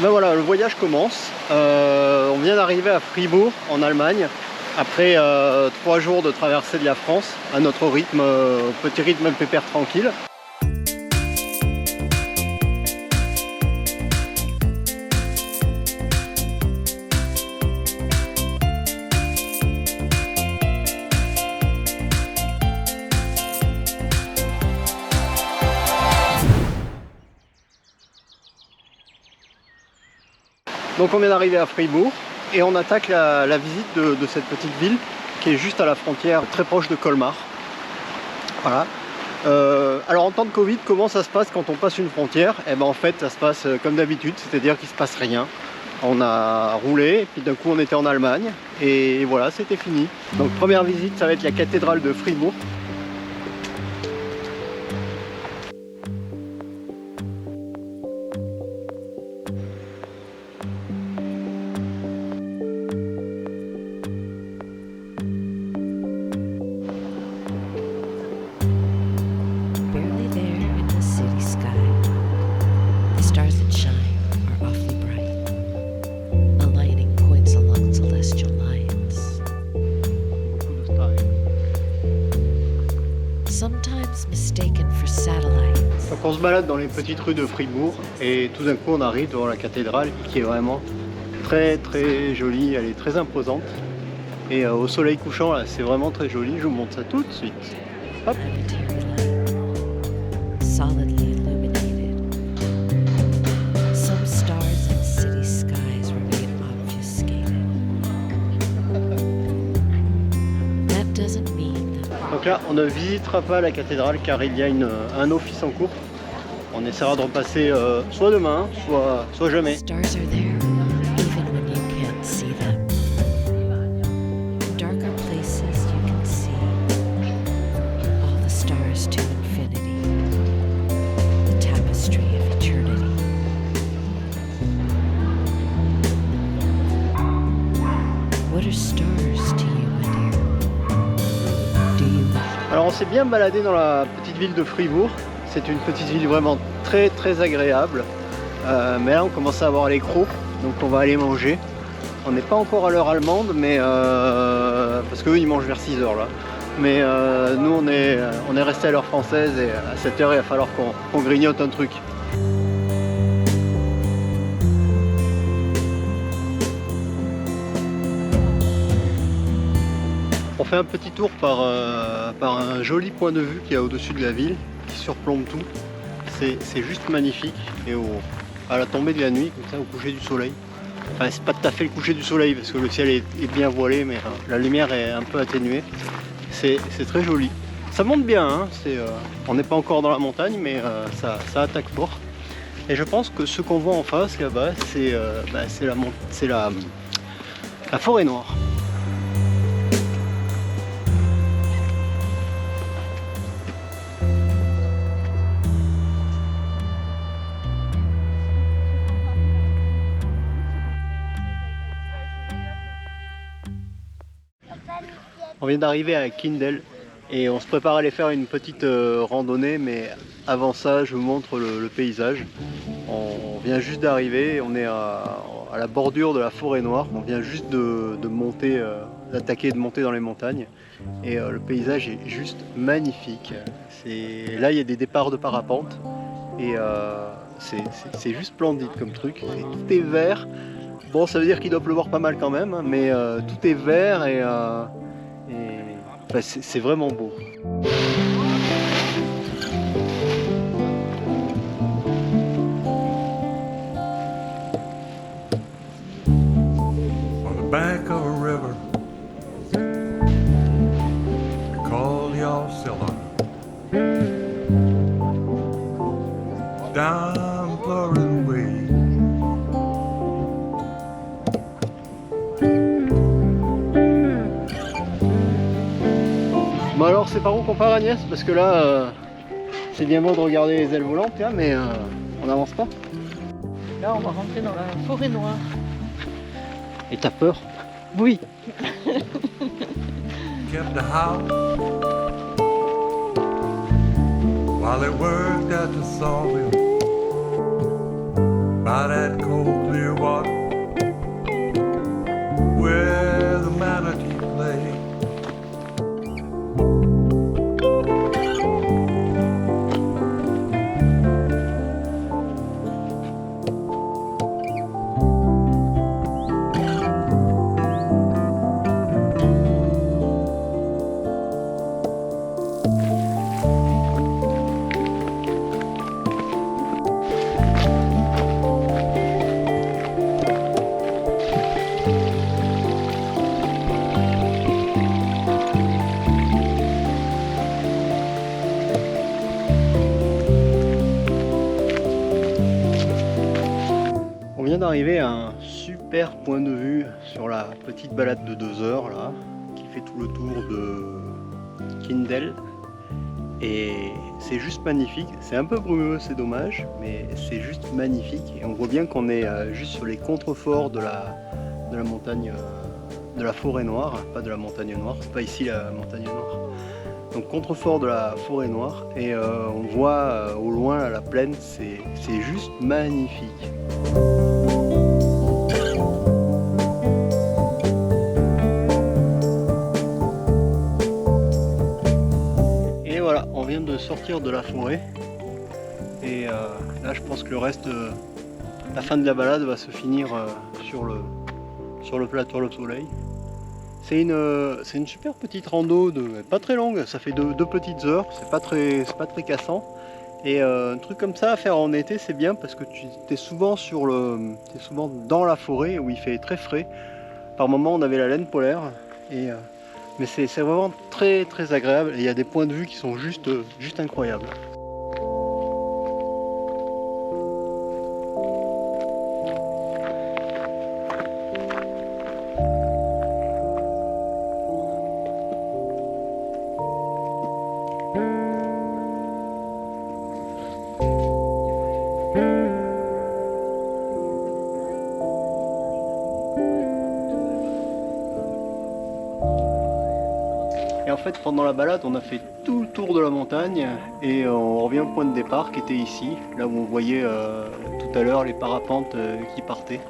Ben voilà, le voyage commence. On vient d'arriver à Fribourg, en Allemagne, après 3 jours de traversée de la France, à notre rythme, petit rythme pépère tranquille. Donc on vient d'arriver à Fribourg et on attaque la visite de cette petite ville qui est juste à la frontière, très proche de Colmar. Voilà. Alors en temps de Covid, comment ça se passe quand on passe une frontière? Eh ben en fait ça se passe comme d'habitude, c'est-à-dire qu'il ne se passe rien. On a roulé, puis d'un coup on était en Allemagne et voilà, c'était fini. Donc première visite, ça va être la cathédrale de Fribourg. Donc on se balade dans les petites rues de Fribourg et tout d'un coup on arrive devant la cathédrale qui est vraiment très jolie, elle est très imposante et au soleil couchant là c'est vraiment très joli, je vous montre ça tout de suite. Hop. Donc là, on ne visitera pas la cathédrale car il y a un office en cours. On essaiera de repasser soit demain, soit jamais. Alors on s'est bien baladé dans la petite ville de Fribourg. C'est une petite ville vraiment très agréable. Mais là on commence à avoir les crocs, donc on va aller manger. On n'est pas encore à l'heure allemande, mais parce qu'eux ils mangent vers 6 h là. Mais nous on est resté à l'heure française et à 7 h il va falloir qu'on grignote un truc. On fait un petit tour par un joli point de vue qu'il y a au-dessus de la ville, qui surplombe tout. C'est juste magnifique. Et à la tombée de la nuit, comme ça, au coucher du soleil. Enfin, c'est pas tout à fait le coucher du soleil, parce que le ciel est bien voilé, mais la lumière est un peu atténuée. C'est très joli. Ça monte bien, hein, on n'est pas encore dans la montagne, mais ça attaque fort. Et je pense que ce qu'on voit en face, là-bas, c'est la forêt noire. On vient d'arriver à Kindel et on se prépare à aller faire une petite randonnée, mais avant ça je vous montre le paysage. On vient juste d'arriver, on est à la bordure de la forêt noire, on vient juste de monter, d'attaquer et de monter dans les montagnes et le paysage est juste magnifique. Là il y a des départs de parapente et c'est juste splendide comme truc, tout est vert. Bon, ça veut dire qu'il doit pleuvoir pas mal quand même, mais tout est vert et c'est vraiment beau. On the bank of a river called the Osceola, down Florida way. Bon alors c'est par où qu'on part, Agnès? Parce que là c'est bien beau de regarder les ailes volantes là, mais on n'avance pas. Là on va rentrer dans la forêt noire. Et t'as peur? Oui. Kept the house while they worked at the sawmill by that cold clear On vient d'arriver à un super point de vue sur la petite balade de 2 heures là, qui fait tout le tour de Kindel. Et c'est juste magnifique. C'est un peu brumeux, c'est dommage, mais c'est juste magnifique. Et on voit bien qu'on est juste sur les contreforts de la montagne, de la forêt noire, pas de la montagne noire, c'est pas ici la montagne noire. Donc contrefort de la forêt noire et on voit au loin là, la plaine, c'est juste magnifique. Et voilà, on vient de sortir de la forêt et là je pense que le reste, la fin de la balade va se finir sur le plateau Le Soleil. C'est une super petite rando, pas très longue, ça fait deux petites heures, c'est pas très cassant. Et un truc comme ça à faire en été, c'est bien parce que tu es souvent t'es souvent dans la forêt où il fait très frais. Par moments on avait la laine polaire, mais c'est vraiment très agréable et il y a des points de vue qui sont juste incroyables. Et en fait, pendant la balade, on a fait tout le tour de la montagne et on revient au point de départ qui était ici, là où on voyait tout à l'heure les parapentes qui partaient.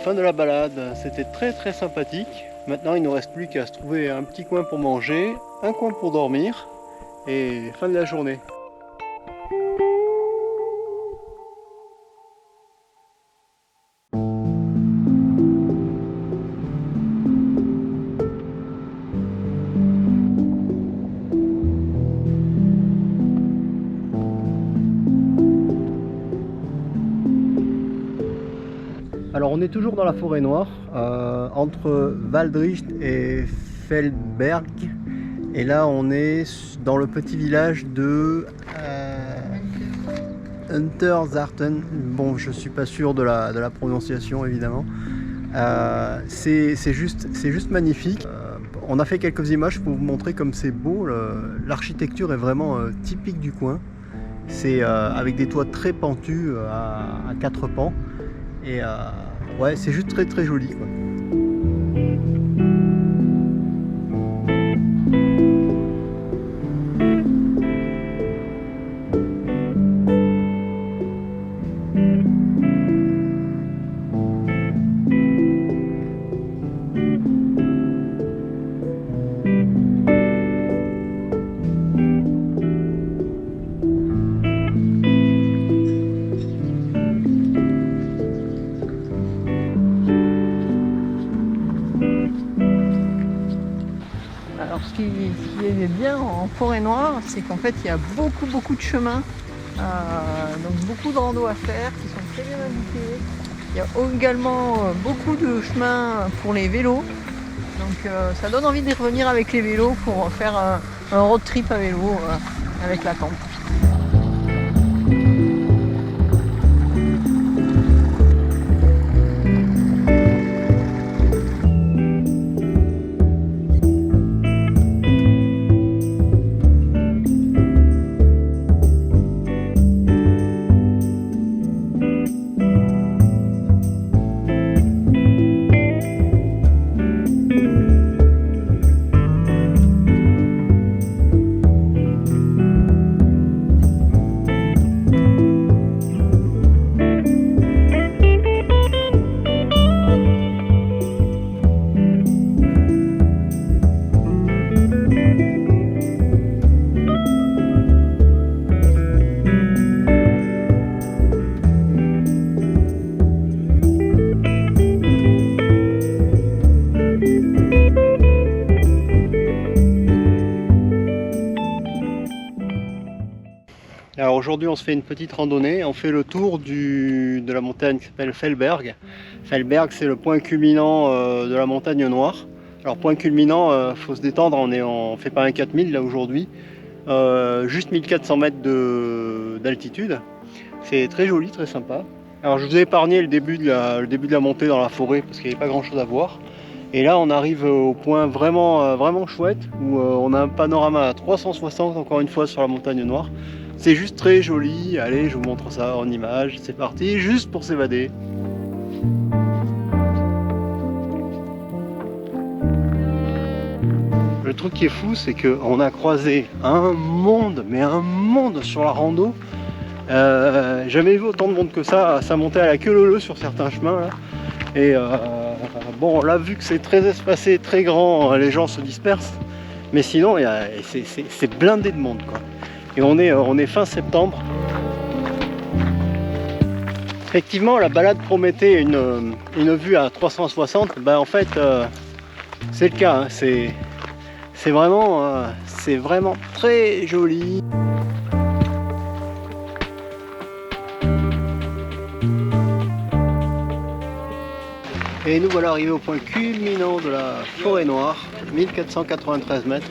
Fin de la balade, c'était très sympathique. Maintenant, il ne nous reste plus qu'à se trouver un petit coin pour manger, un coin pour dormir et fin de la journée. Alors on est toujours dans la forêt noire, entre Waldricht et Feldberg. Et là on est dans le petit village de Untersarten. Bon, je suis pas sûr de la prononciation évidemment. C'est juste magnifique. On a fait quelques images pour vous montrer comme c'est beau. L'architecture est vraiment typique du coin. C'est avec des toits très pentus à 4 pans. Et ouais, c'est juste très joli quoi. Ce qui est bien en forêt noire, c'est qu'en fait il y a beaucoup de chemins, donc beaucoup de randos à faire qui sont très bien indiqués. Il y a également beaucoup de chemins pour les vélos, donc ça donne envie de revenir avec les vélos pour faire un road trip à vélo avec la tente. Alors aujourd'hui on se fait une petite randonnée, on fait le tour de la montagne qui s'appelle Feldberg. Feldberg c'est le point culminant de la montagne noire. Alors point culminant, faut se détendre, on fait pas un 4000 là aujourd'hui. juste 1400 mètres d'altitude. C'est très joli, très sympa. Alors je vous ai épargné le début de la montée dans la forêt parce qu'il n'y avait pas grand chose à voir. Et là on arrive au point vraiment chouette où on a un panorama à 360 encore une fois sur la montagne noire. C'est juste très joli. Allez, je vous montre ça en image. C'est parti, juste pour s'évader. Le truc qui est fou, c'est qu'on a croisé un monde sur la rando. Jamais vu autant de monde que ça montait à la queue leu-leu sur certains chemins là. Et bon, là vu que c'est très espacé, très grand, les gens se dispersent. Mais sinon, c'est blindé de monde quoi. Et on est fin septembre. Effectivement, la balade promettait une vue à 360. Ben en fait, c'est le cas. Hein. C'est vraiment très joli. Et nous voilà arrivés au point culminant de la forêt noire, 1493 mètres.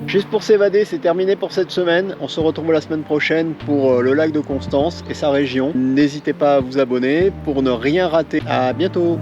Juste pour s'évader, c'est terminé pour cette semaine. On se retrouve la semaine prochaine pour le lac de Constance et sa région. N'hésitez pas à vous abonner pour ne rien rater. À bientôt!